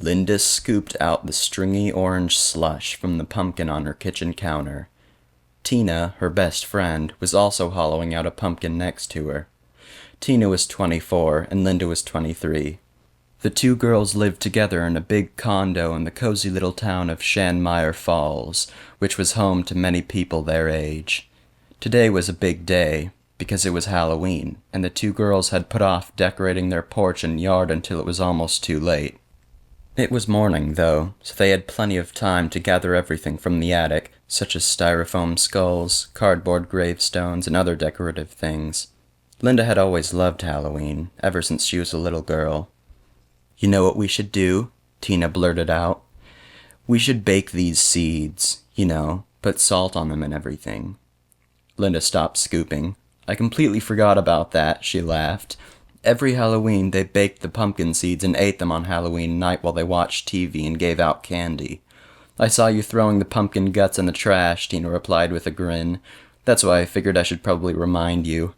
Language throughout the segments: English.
Linda scooped out the stringy orange slush from the pumpkin on her kitchen counter. Tina, her best friend, was also hollowing out a pumpkin next to her. Tina was 24 and Linda was 23. The two girls lived together in a big condo in the cozy little town of Shanmire Falls, which was home to many people their age. Today was a big day, because it was Halloween, and the two girls had put off decorating their porch and yard until it was almost too late. It was morning, though, so they had plenty of time to gather everything from the attic, such as styrofoam skulls, cardboard gravestones, and other decorative things. Linda had always loved Halloween, ever since she was a little girl. "You know what we should do?" Tina blurted out. "We should bake these seeds, put salt on them and everything." Linda stopped scooping. "I completely forgot about that," she laughed. "Every Halloween they baked the pumpkin seeds and ate them on Halloween night while they watched TV and gave out candy." "I saw you throwing the pumpkin guts in the trash," Tina replied with a grin. "That's why I figured I should probably remind you."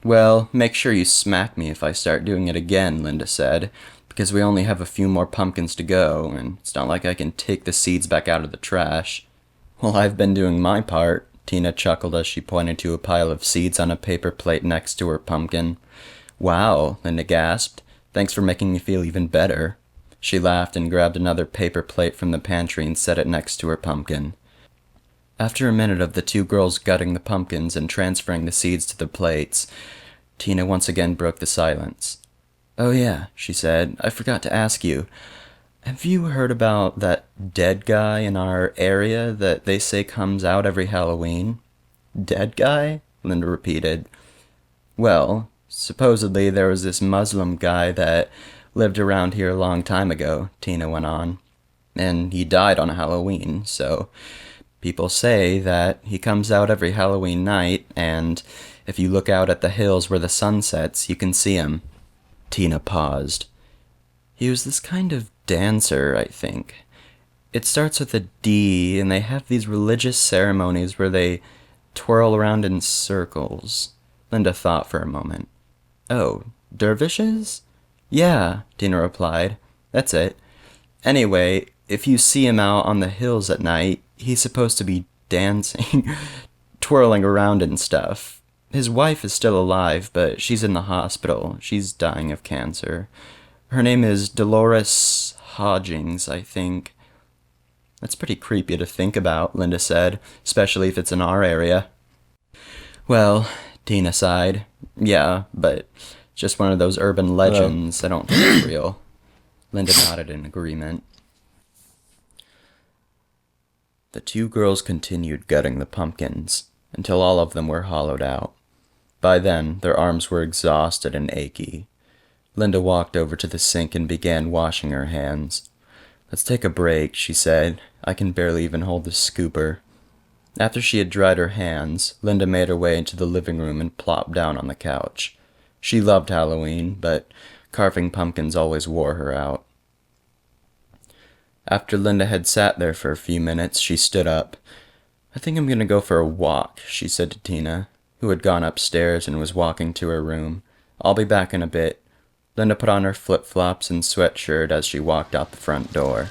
"Well, make sure you smack me if I start doing it again," Linda said, "because we only have a few more pumpkins to go, and it's not like I can take the seeds back out of the trash." "Well, I've been doing my part," Tina chuckled as she pointed to a pile of seeds on a paper plate next to her pumpkin. "Wow," Linda gasped. "Thanks for making me feel even better." She laughed and grabbed another paper plate from the pantry and set it next to her pumpkin. After a minute of the two girls gutting the pumpkins and transferring the seeds to the plates, Tina once again broke the silence. "Oh yeah," she said, "I forgot to ask you. Have you heard about that dead guy in our area that they say comes out every Halloween?" "Dead guy?" Linda repeated. "Well, supposedly there was this Muslim guy that lived around here a long time ago," Tina went on. "And he died on Halloween, so people say that he comes out every Halloween night, and if you look out at the hills where the sun sets, you can see him." Tina paused. "He was this kind of dancer, I think. It starts with a D, and they have these religious ceremonies where they twirl around in circles." Linda thought for a moment. "Oh, dervishes?" "Yeah," Tina replied. "That's it. Anyway, if you see him out on the hills at night, he's supposed to be dancing, twirling around and stuff. His wife is still alive, but she's in the hospital. She's dying of cancer. Her name is Dolores Hodgings, I think." "That's pretty creepy to think about," Linda said, "especially if it's in our area." "Well," Tina sighed, "yeah, but just one of those urban legends. I don't think it's real." Linda nodded in agreement. The two girls continued gutting the pumpkins, until all of them were hollowed out. By then, their arms were exhausted and achy. Linda walked over to the sink and began washing her hands. "Let's take a break," she said. "I can barely even hold the scooper." After she had dried her hands, Linda made her way into the living room and plopped down on the couch. She loved Halloween, but carving pumpkins always wore her out. After Linda had sat there for a few minutes, she stood up. "I think I'm going to go for a walk," she said to Tina, who had gone upstairs and was walking to her room. "I'll be back in a bit." Linda put on her flip-flops and sweatshirt as she walked out the front door.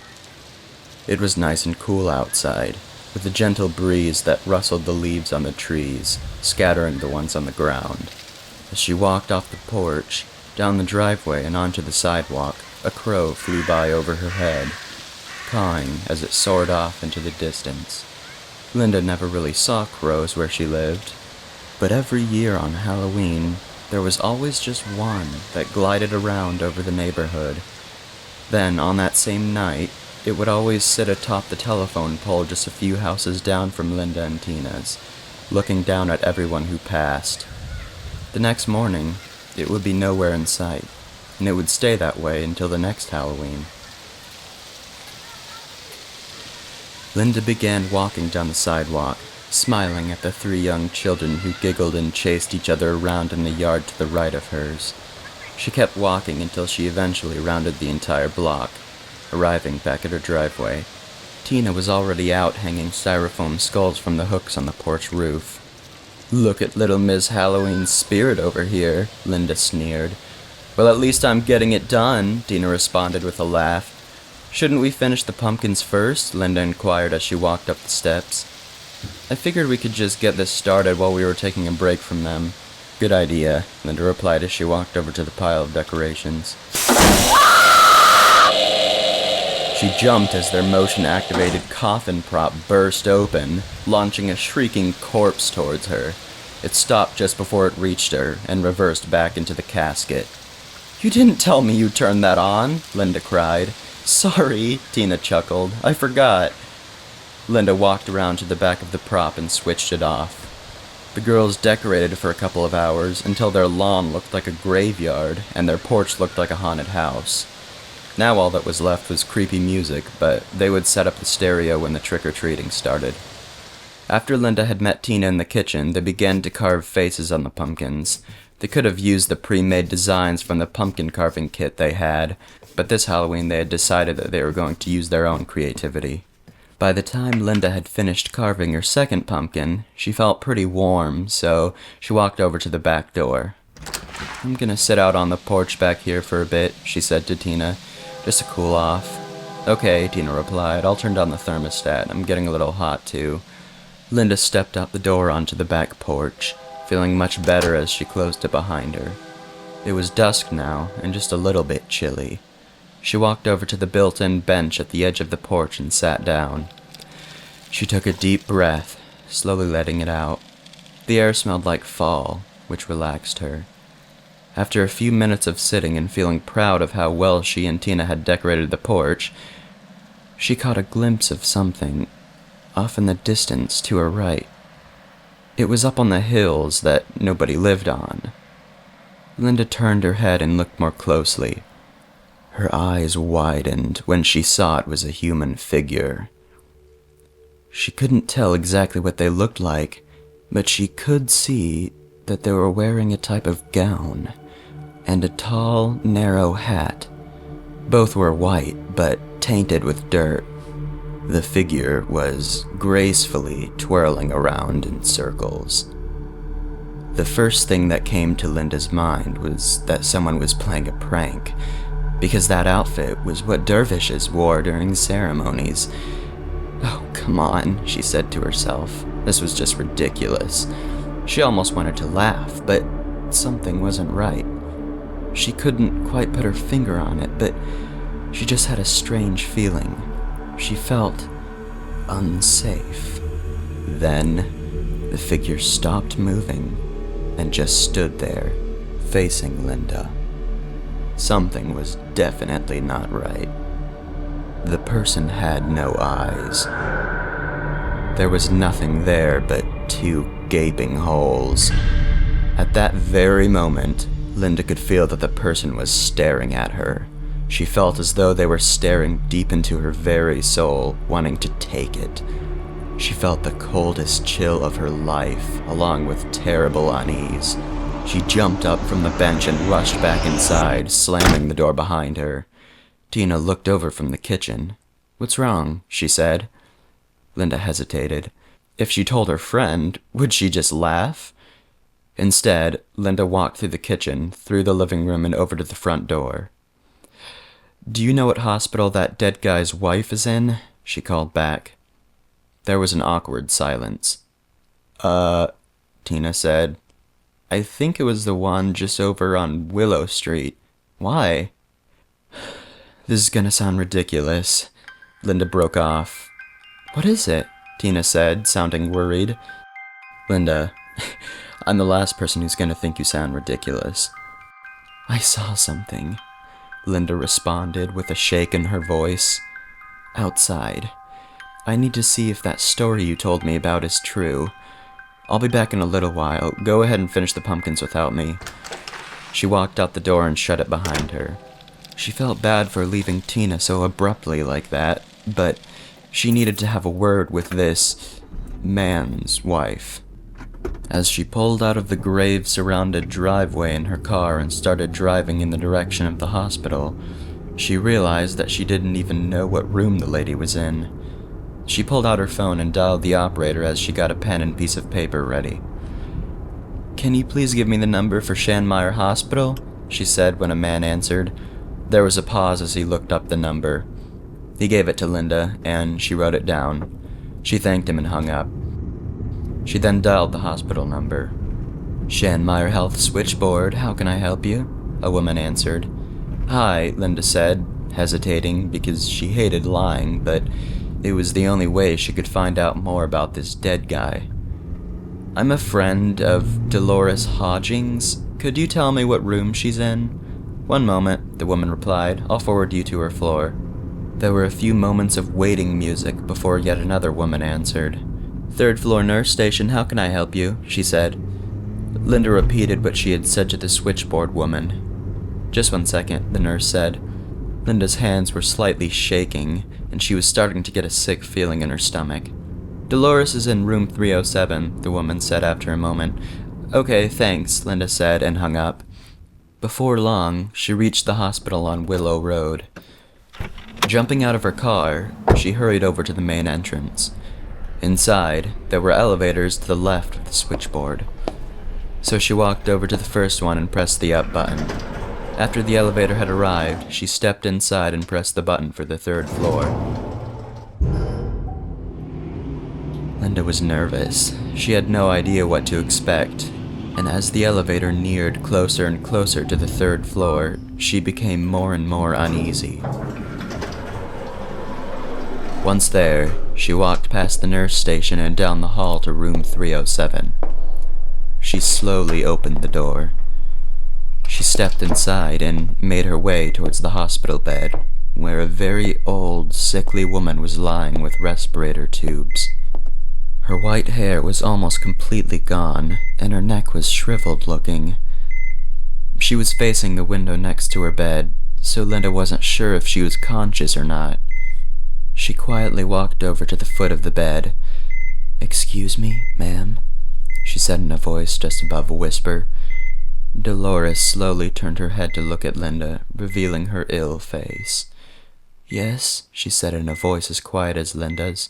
It was nice and cool outside, with a gentle breeze that rustled the leaves on the trees, scattering the ones on the ground. As she walked off the porch, down the driveway and onto the sidewalk, a crow flew by over her head, cawing as it soared off into the distance. Linda never really saw crows where she lived, but every year on Halloween, there was always just one that glided around over the neighborhood. Then, on that same night, it would always sit atop the telephone pole just a few houses down from Linda and Tina's, looking down at everyone who passed. The next morning, it would be nowhere in sight, and it would stay that way until the next Halloween. Linda began walking down the sidewalk, smiling at the three young children who giggled and chased each other around in the yard to the right of hers. She kept walking until she eventually rounded the entire block, arriving back at her driveway. Tina was already out hanging styrofoam skulls from the hooks on the porch roof. "Look at little Miss Halloween's spirit over here," Linda sneered. "Well, at least I'm getting it done," Tina responded with a laugh. Shouldn't we finish the pumpkins first? Linda inquired as she walked up the steps. I figured we could just get this started while we were taking a break from them. Good idea, Linda replied as she walked over to the pile of decorations. She jumped as their motion-activated coffin prop burst open, launching a shrieking corpse towards her. It stopped just before it reached her and reversed back into the casket. You didn't tell me you turned that on, Linda cried. Sorry, Tina chuckled. I forgot. Linda walked around to the back of the prop and switched it off. The girls decorated for a couple of hours until their lawn looked like a graveyard and their porch looked like a haunted house. Now all that was left was creepy music, but they would set up the stereo when the trick-or-treating started. After Linda had met Tina in the kitchen, they began to carve faces on the pumpkins. They could have used the pre-made designs from the pumpkin carving kit they had, but this Halloween they had decided that they were going to use their own creativity. By the time Linda had finished carving her second pumpkin, she felt pretty warm, so she walked over to the back door. I'm gonna sit out on the porch back here for a bit, she said to Tina, just to cool off. Okay, Tina replied, I'll turn down the thermostat, I'm getting a little hot too. Linda stepped out the door onto the back porch, feeling much better as she closed it behind her. It was dusk now, and just a little bit chilly. She walked over to the built-in bench at the edge of the porch and sat down. She took a deep breath, slowly letting it out. The air smelled like fall, which relaxed her. After a few minutes of sitting and feeling proud of how well she and Tina had decorated the porch, she caught a glimpse of something, off in the distance to her right. It was up on the hills that nobody lived on. Linda turned her head and looked more closely. Her eyes widened when she saw it was a human figure. She couldn't tell exactly what they looked like, but she could see that they were wearing a type of gown and a tall, narrow hat. Both were white, but tainted with dirt. The figure was gracefully twirling around in circles. The first thing that came to Linda's mind was that someone was playing a prank, because that outfit was what dervishes wore during ceremonies. Oh, come on, she said to herself. This was just ridiculous. She almost wanted to laugh, but something wasn't right. She couldn't quite put her finger on it, but she just had a strange feeling. She felt unsafe. Then, the figure stopped moving and just stood there, facing Linda. Something was definitely not right. The person had no eyes. There was nothing there but two gaping holes. At that very moment, Linda could feel that the person was staring at her. She felt as though they were staring deep into her very soul, wanting to take it. She felt the coldest chill of her life, along with terrible unease. She jumped up from the bench and rushed back inside, slamming the door behind her. Tina looked over from the kitchen. What's wrong? She said. Linda hesitated. If she told her friend, would she just laugh? Instead, Linda walked through the kitchen, through the living room, and over to the front door. Do you know what hospital that dead guy's wife is in? She called back. There was an awkward silence. Tina said. I think it was the one just over on Willow Street. Why? This is gonna sound ridiculous. Linda broke off. What is it? Tina said, sounding worried. Linda, I'm the last person who's gonna think you sound ridiculous. I saw something, Linda responded with a shake in her voice. Outside. I need to see if that story you told me about is true. I'll be back in a little while. Go ahead and finish the pumpkins without me. She walked out the door and shut it behind her. She felt bad for leaving Tina so abruptly like that, but she needed to have a word with this man's wife. As she pulled out of the grave-surrounded driveway in her car and started driving in the direction of the hospital, she realized that she didn't even know what room the lady was in. She pulled out her phone and dialed the operator as she got a pen and piece of paper ready. Can you please give me the number for Shanmeyer Hospital? She said when a man answered. There was a pause as he looked up the number. He gave it to Linda, and she wrote it down. She thanked him and hung up. She then dialed the hospital number. "Shanmeyer Health Switchboard, how can I help you?" a woman answered. "Hi," Linda said, hesitating because she hated lying, but it was the only way she could find out more about this dead guy. "I'm a friend of Dolores Hodgings. Could you tell me what room she's in?" "One moment," the woman replied. "I'll forward you to her floor." There were a few moments of waiting music before yet another woman answered. "Third floor nurse station, how can I help you?" she said. Linda repeated what she had said to the switchboard woman. "Just 1 second, the nurse said. Linda's hands were slightly shaking, and she was starting to get a sick feeling in her stomach. "Dolores is in room 307, the woman said after a moment. "Okay, thanks," Linda said and hung up. Before long, she reached the hospital on Willow Road. Jumping out of her car, she hurried over to the main entrance. Inside, there were elevators to the left of the switchboard. So she walked over to the first one and pressed the up button. After the elevator had arrived, she stepped inside and pressed the button for the 3rd floor. Linda was nervous. She had no idea what to expect, and as the elevator neared closer and closer to the 3rd floor, she became more and more uneasy. Once there, she walked past the nurse station and down the hall to room 307. She slowly opened the door. She stepped inside and made her way towards the hospital bed, where a very old, sickly woman was lying with respirator tubes. Her white hair was almost completely gone, and her neck was shriveled looking. She was facing the window next to her bed, so Linda wasn't sure if she was conscious or not. She quietly walked over to the foot of the bed. "Excuse me, ma'am," she said in a voice just above a whisper. Dolores slowly turned her head to look at Linda, revealing her ill face. "Yes," she said in a voice as quiet as Linda's.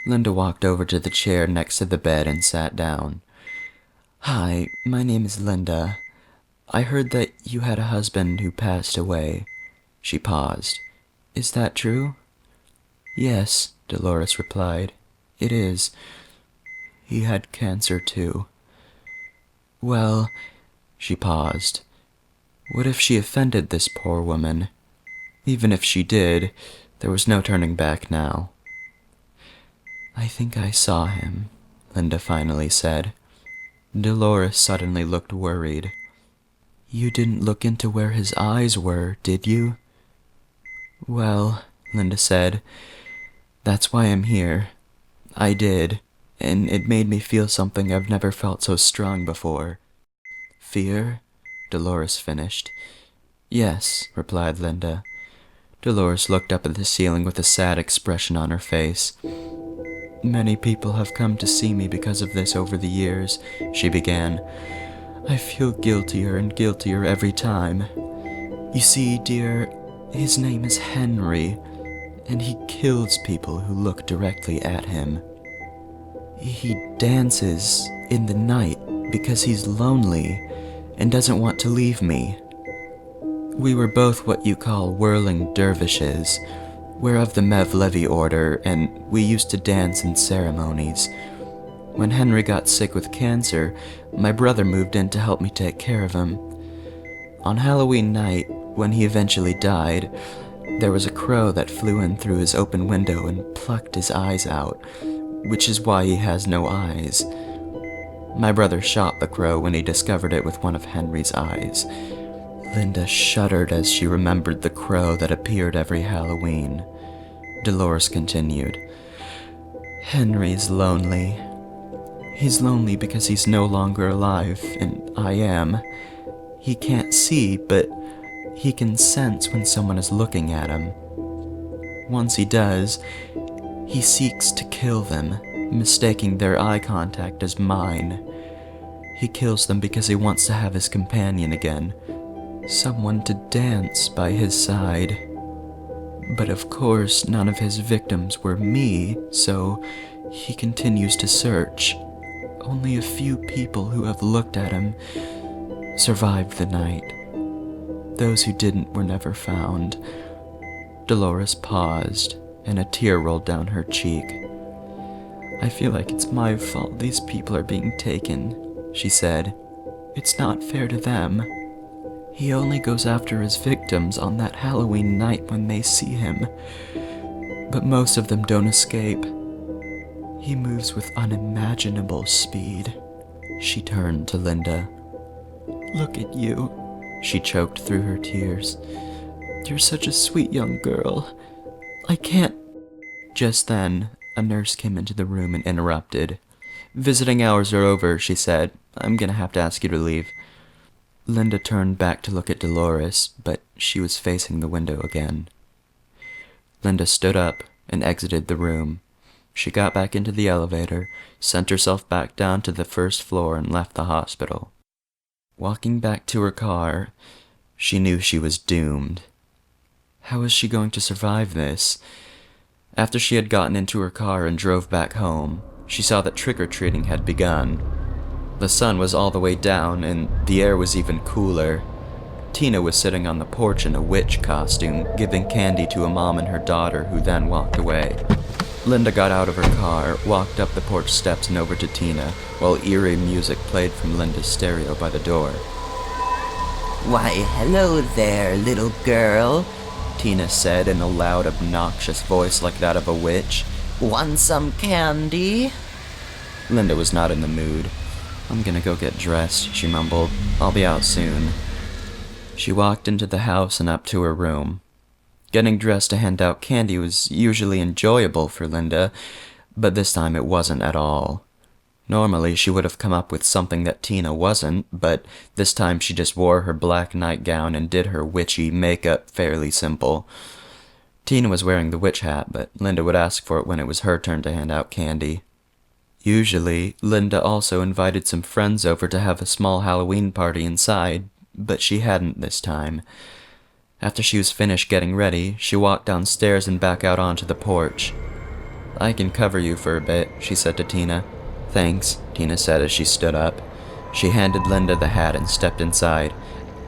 Linda walked over to the chair next to the bed and sat down. "Hi, my name is Linda. I heard that you had a husband who passed away." She paused. "Is that true?" "Yes," Dolores replied. "It is. He had cancer too." "Well," she paused. What if she offended this poor woman? Even if she did, there was no turning back now. "I think I saw him," Linda finally said. Dolores suddenly looked worried. "You didn't look into where his eyes were, did you?" "Well," Linda said, "that's why I'm here. I did, and it made me feel something I've never felt so strong before." "Fear?" Dolores finished. "Yes," replied Linda. Dolores looked up at the ceiling with a sad expression on her face. "Many people have come to see me because of this over the years," she began. "I feel guiltier and guiltier every time. You see, dear, his name is Henry, and he kills people who look directly at him. He dances in the night because he's lonely and doesn't want to leave me. We were both what you call whirling dervishes. We're of the Mevlevi order, and we used to dance in ceremonies. When Henry got sick with cancer, my brother moved in to help me take care of him. On Halloween night, when he eventually died, there was a crow that flew in through his open window and plucked his eyes out, which is why he has no eyes. My brother shot the crow when he discovered it with one of Henry's eyes." Linda shuddered as she remembered the crow that appeared every Halloween. Dolores continued. "Henry's lonely. He's lonely because he's no longer alive, and I am. He can't see, but he can sense when someone is looking at him. Once he does, he seeks to kill them, mistaking their eye contact as mine. He kills them because he wants to have his companion again, someone to dance by his side. But of course, none of his victims were me, so he continues to search. Only a few people who have looked at him survived the night. Those who didn't were never found. Dolores paused, and a tear rolled down her cheek. "I feel like it's my fault these people are being taken," she said. "It's not fair to them. He only goes after his victims on that Halloween night when they see him. But most of them don't escape. He moves with unimaginable speed." She turned to Linda. "Look at you," she choked through her tears. "You're such a sweet young girl. I can't—" Just then, a nurse came into the room and interrupted. "Visiting hours are over," she said. "I'm gonna have to ask you to leave." Linda turned back to look at Dolores, but she was facing the window again. Linda stood up and exited the room. She got back into the elevator, sent herself back down to the first floor, and left the hospital. Walking back to her car, she knew she was doomed. How was she going to survive this? After she had gotten into her car and drove back home, she saw that trick-or-treating had begun. The sun was all the way down, and the air was even cooler. Tina was sitting on the porch in a witch costume, giving candy to a mom and her daughter, who then walked away. Linda got out of her car, walked up the porch steps and over to Tina, while eerie music played from Linda's stereo by the door. "Why, hello there, little girl," Tina said in a loud, obnoxious voice like that of a witch. "Want some candy?" Linda was not in the mood. "I'm gonna go get dressed," she mumbled. "I'll be out soon." She walked into the house and up to her room. Getting dressed to hand out candy was usually enjoyable for Linda, but this time it wasn't at all. Normally she would have come up with something that Tina wasn't, but this time she just wore her black nightgown and did her witchy makeup fairly simple. Tina was wearing the witch hat, but Linda would ask for it when it was her turn to hand out candy. Usually, Linda also invited some friends over to have a small Halloween party inside, but she hadn't this time. After she was finished getting ready, she walked downstairs and back out onto the porch. "I can cover you for a bit," she said to Tina. "Thanks," Tina said as she stood up. She handed Linda the hat and stepped inside.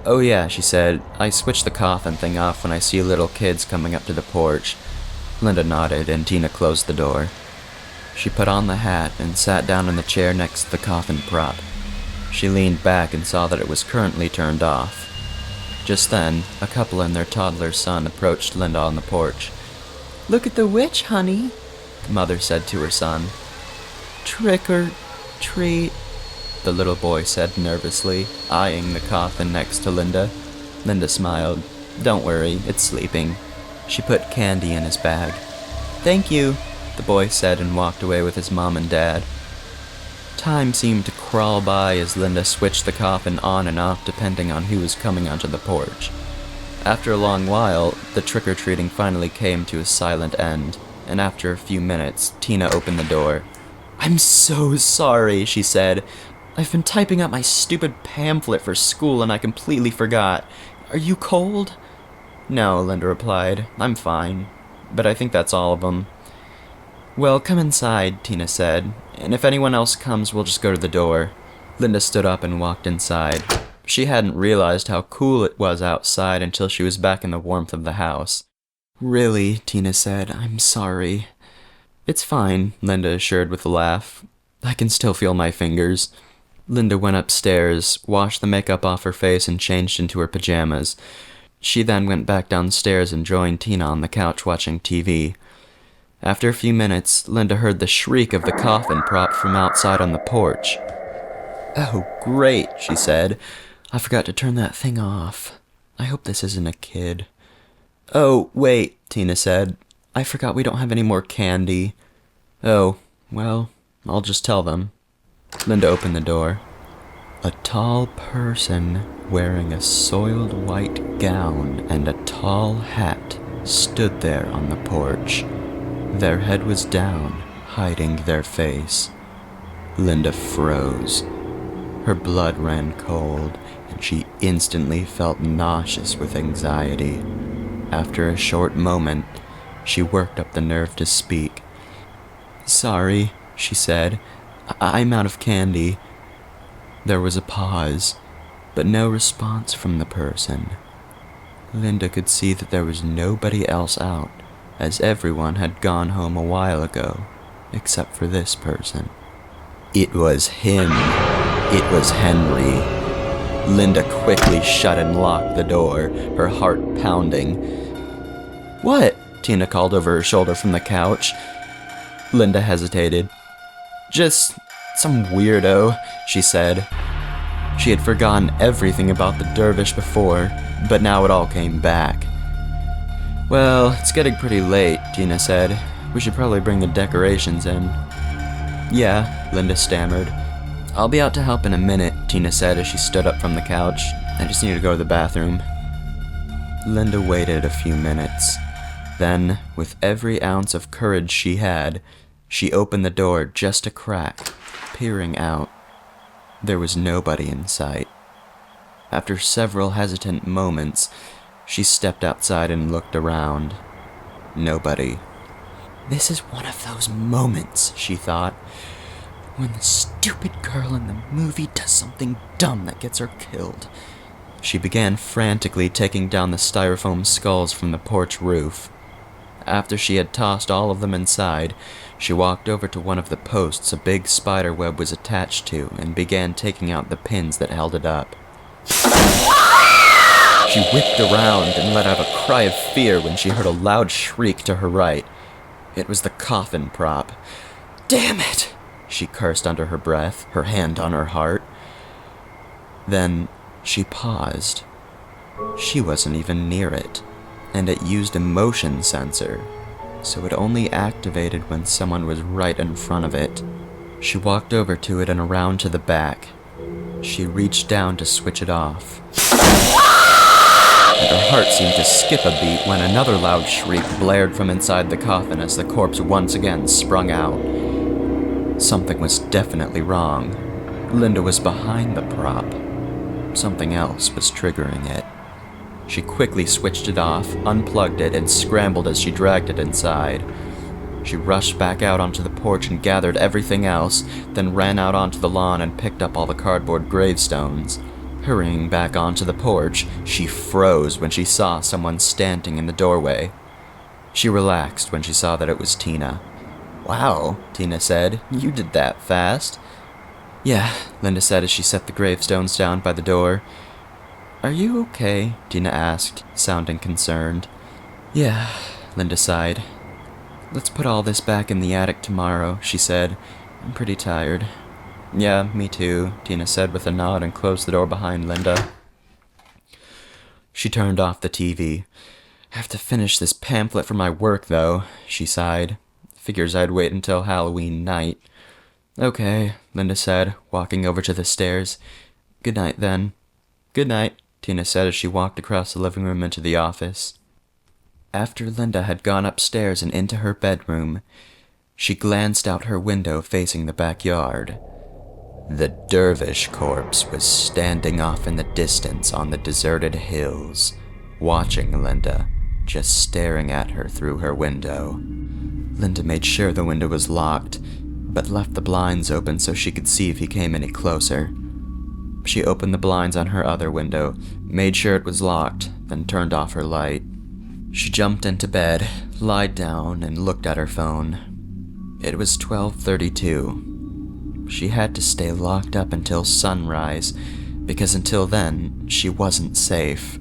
"Oh yeah," she said, "I switched the coffin thing off when I see little kids coming up to the porch." Linda nodded and Tina closed the door. She put on the hat and sat down in the chair next to the coffin prop. She leaned back and saw that it was currently turned off. Just then, a couple and their toddler son approached Linda on the porch. "Look at the witch, honey," the mother said to her son. "Trick or treat," the little boy said nervously, eyeing the coffin next to Linda. Linda smiled. "Don't worry, it's sleeping." She put candy in his bag. "Thank you," the boy said and walked away with his mom and dad. Time seemed to crawl by as Linda switched the coffin on and off depending on who was coming onto the porch. After a long while, the trick-or-treating finally came to a silent end, and after a few minutes, Tina opened the door. "I'm so sorry," she said. "I've been typing up my stupid pamphlet for school and I completely forgot. Are you cold?" "No," Linda replied. "I'm fine. But I think that's all of them." "Well, come inside," Tina said, "and if anyone else comes, we'll just go to the door." Linda stood up and walked inside. She hadn't realized how cool it was outside until she was back in the warmth of the house. "Really," Tina said, "I'm sorry." "It's fine," Linda assured with a laugh. "I can still feel my fingers." Linda went upstairs, washed the makeup off her face, and changed into her pajamas. She then went back downstairs and joined Tina on the couch watching TV. After a few minutes, Linda heard the shriek of the coffin prop from outside on the porch. "Oh, great," she said. "I forgot to turn that thing off. I hope this isn't a kid." "Oh, wait," Tina said. "I forgot we don't have any more candy." "Oh, well, I'll just tell them." Linda opened the door. A tall person wearing a soiled white gown and a tall hat stood there on the porch. Their head was down, hiding their face. Linda froze. Her blood ran cold, and she instantly felt nauseous with anxiety. After a short moment, she worked up the nerve to speak. "Sorry," she said. "I'm out of candy." There was a pause, but no response from the person. Linda could see that there was nobody else out, as everyone had gone home a while ago, except for this person. It was him. It was Henry. Linda quickly shut and locked the door, her heart pounding. "What?" Tina called over her shoulder from the couch. Linda hesitated. "Just some weirdo," she said. She had forgotten everything about the dervish before, but now it all came back. "Well, it's getting pretty late," Tina said. "We should probably bring the decorations in." "Yeah," Linda stammered. "I'll be out to help in a minute," Tina said as she stood up from the couch. "I just need to go to the bathroom." Linda waited a few minutes. Then, with every ounce of courage she had, she opened the door just a crack, peering out. There was nobody in sight. After several hesitant moments, she stepped outside and looked around. Nobody. "This is one of those moments," she thought, "when the stupid girl in the movie does something dumb that gets her killed." She began frantically taking down the styrofoam skulls from the porch roof. After she had tossed all of them inside, she walked over to one of the posts a big spider web was attached to and began taking out the pins that held it up. She whipped around and let out a cry of fear when she heard a loud shriek to her right. It was the coffin prop. "Damn it!" she cursed under her breath, her hand on her heart. Then she paused. She wasn't even near it, and it used a motion sensor, so it only activated when someone was right in front of it. She walked over to it and around to the back. She reached down to switch it off. And her heart seemed to skip a beat when another loud shriek blared from inside the coffin as the corpse once again sprung out. Something was definitely wrong. Linda was behind the prop. Something else was triggering it. She quickly switched it off, unplugged it, and scrambled as she dragged it inside. She rushed back out onto the porch and gathered everything else, then ran out onto the lawn and picked up all the cardboard gravestones. Hurrying back onto the porch, she froze when she saw someone standing in the doorway. She relaxed when she saw that it was Tina. "Wow," Tina said, "you did that fast." "Yeah," Linda said as she set the gravestones down by the door. "Are you okay?" Tina asked, sounding concerned. "Yeah," Linda sighed. "Let's put all this back in the attic tomorrow," she said. "I'm pretty tired." "Yeah, me too," Tina said with a nod and closed the door behind Linda. She turned off the TV. "Have to finish this pamphlet for my work, though," she sighed. "Figures I'd wait until Halloween night." "Okay," Linda said, walking over to the stairs. "Good night, then." "Good night," Tina said as she walked across the living room into the office. After Linda had gone upstairs and into her bedroom, she glanced out her window facing the backyard. The dervish corpse was standing off in the distance on the deserted hills, watching Linda, just staring at her through her window. Linda made sure the window was locked, but left the blinds open so she could see if he came any closer. She opened the blinds on her other window, made sure it was locked, then turned off her light. She jumped into bed, lied down, and looked at her phone. It was 12:32. She had to stay locked up until sunrise, because until then, she wasn't safe.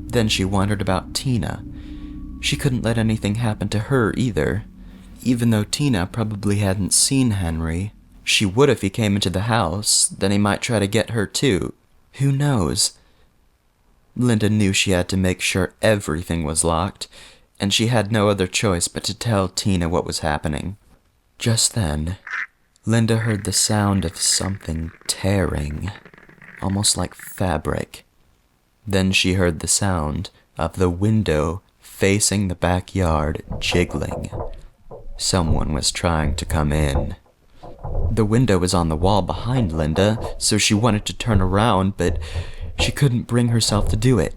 Then she wondered about Tina. She couldn't let anything happen to her either. Even though Tina probably hadn't seen Henry, she would if he came into the house, then he might try to get her too. Who knows? Linda knew she had to make sure everything was locked, and she had no other choice but to tell Tina what was happening. Just then, Linda heard the sound of something tearing, almost like fabric. Then she heard the sound of the window facing the backyard jiggling. Someone was trying to come in. The window was on the wall behind Linda, so she wanted to turn around, but she couldn't bring herself to do it.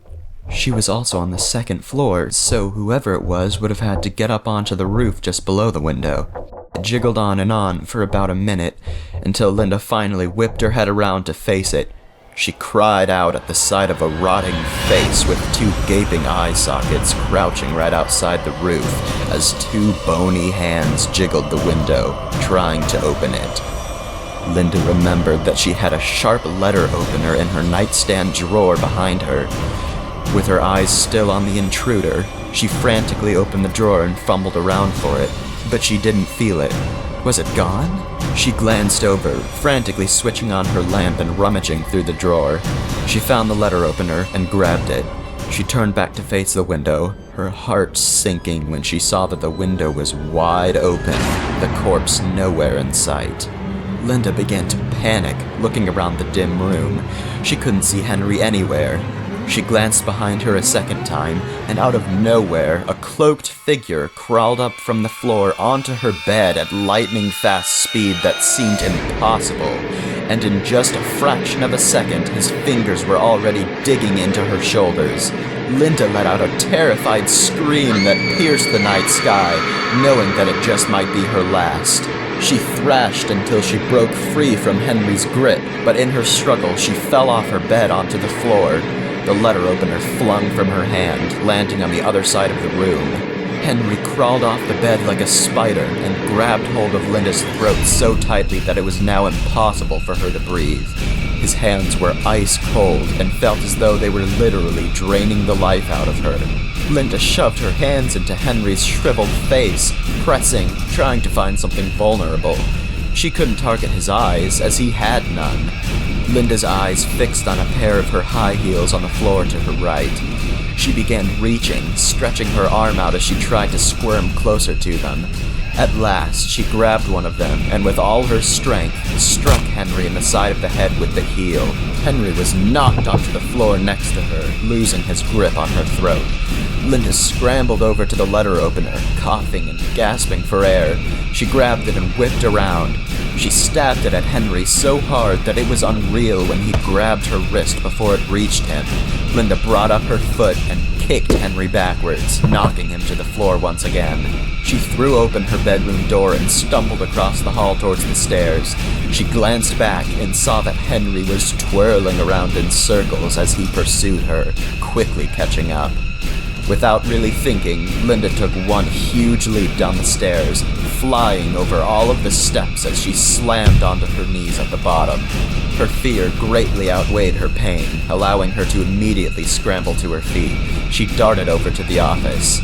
She was also on the second floor, so whoever it was would have had to get up onto the roof just below the window. It jiggled on and on for about a minute, until Linda finally whipped her head around to face it. She cried out at the sight of a rotting face with two gaping eye sockets crouching right outside the roof as two bony hands jiggled the window, trying to open it. Linda remembered that she had a sharp letter opener in her nightstand drawer behind her. With her eyes still on the intruder, she frantically opened the drawer and fumbled around for it, but she didn't feel it. Was it gone? She glanced over, frantically switching on her lamp and rummaging through the drawer. She found the letter opener and grabbed it. She turned back to face the window, her heart sinking when she saw that the window was wide open, the corpse nowhere in sight. Linda began to panic, looking around the dim room. She couldn't see Henry anywhere. She glanced behind her a second time, and out of nowhere, a cloaked figure crawled up from the floor onto her bed at lightning-fast speed that seemed impossible. And in just a fraction of a second, his fingers were already digging into her shoulders. Linda let out a terrified scream that pierced the night sky, knowing that it just might be her last. She thrashed until she broke free from Henry's grip, but in her struggle, she fell off her bed onto the floor. The letter opener flung from her hand, landing on the other side of the room. Henry crawled off the bed like a spider and grabbed hold of Linda's throat so tightly that it was now impossible for her to breathe. His hands were ice cold and felt as though they were literally draining the life out of her. Linda shoved her hands into Henry's shriveled face, pressing, trying to find something vulnerable. She couldn't target his eyes, as he had none. Linda's eyes fixed on a pair of her high heels on the floor to her right. She began reaching, stretching her arm out as she tried to squirm closer to them. At last, she grabbed one of them, and with all her strength, struck Henry in the side of the head with the heel. Henry was knocked onto the floor next to her, losing his grip on her throat. Linda scrambled over to the letter opener, coughing and gasping for air. She grabbed it and whipped around. She stabbed it at Henry so hard that it was unreal when he grabbed her wrist before it reached him. Linda brought up her foot and kicked Henry backwards, knocking him to the floor once again. She threw open her bedroom door and stumbled across the hall towards the stairs. She glanced back and saw that Henry was twirling around in circles as he pursued her, quickly catching up. Without really thinking, Linda took one huge leap down the stairs, flying over all of the steps as she slammed onto her knees at the bottom. Her fear greatly outweighed her pain, allowing her to immediately scramble to her feet. She darted over to the office.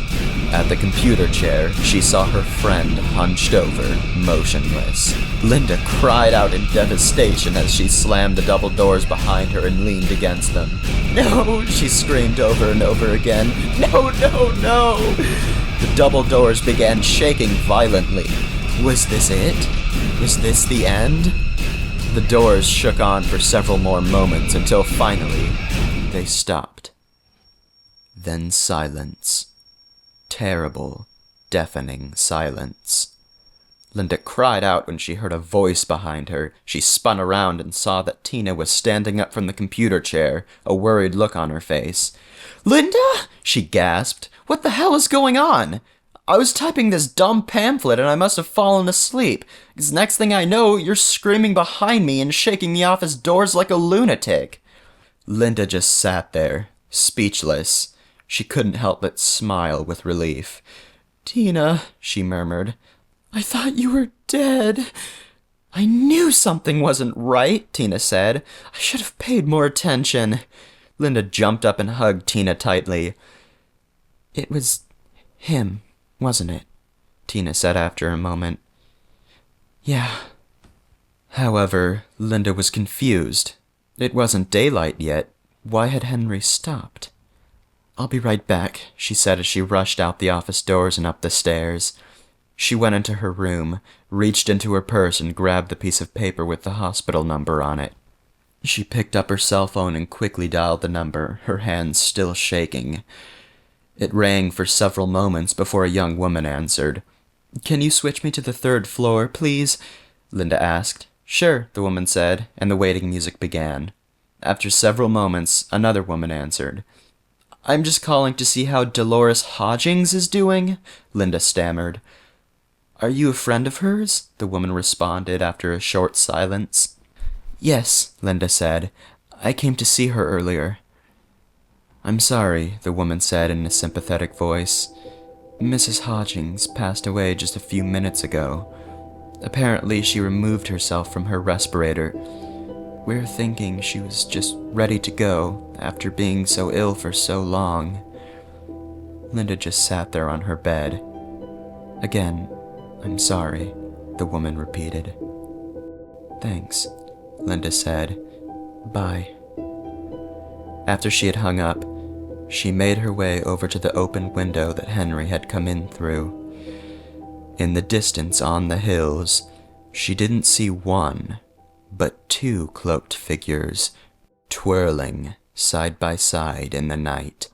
At the computer chair, she saw her friend hunched over, motionless. Linda cried out in devastation as she slammed the double doors behind her and leaned against them. "No!" she screamed over and over again. "No, no, no!" The double doors began shaking violently. Was this it? Was this the end? The doors shook on for several more moments until finally, they stopped. Then silence. Terrible, deafening silence. Linda cried out when she heard a voice behind her. She spun around and saw that Tina was standing up from the computer chair, a worried look on her face. "Linda?" she gasped. "What the hell is going on? I was typing this dumb pamphlet and I must have fallen asleep, because next thing I know, you're screaming behind me and shaking the office doors like a lunatic." Linda just sat there, speechless. She couldn't help but smile with relief. "Tina," she murmured, "I thought you were dead." "I knew something wasn't right," Tina said. "I should have paid more attention." Linda jumped up and hugged Tina tightly. "It was him, wasn't it?" Tina said after a moment. "Yeah." However, Linda was confused. It wasn't daylight yet. Why had Henry stopped? "I'll be right back," she said as she rushed out the office doors and up the stairs. She went into her room, reached into her purse and grabbed the piece of paper with the hospital number on it. She picked up her cell phone and quickly dialed the number, her hands still shaking. It rang for several moments before a young woman answered. "Can you switch me to the 3rd floor, please?" Linda asked. "Sure," the woman said, and the waiting music began. After several moments, another woman answered. "I'm just calling to see how Dolores Hodgings is doing," Linda stammered. "Are you a friend of hers?" the woman responded after a short silence. "Yes," Linda said. I came to see her earlier. I'm sorry, the woman said in a sympathetic voice. Mrs. Hodgins passed away just a few minutes ago. Apparently, she removed herself from her respirator. We're thinking she was just ready to go after being so ill for so long. Linda just sat there on her bed. Again, I'm sorry, the woman repeated. Thanks, Linda said. Bye. After she had hung up, she made her way over to the open window that Henry had come in through. In the distance on the hills, she didn't see one, but two cloaked figures, twirling side by side in the night.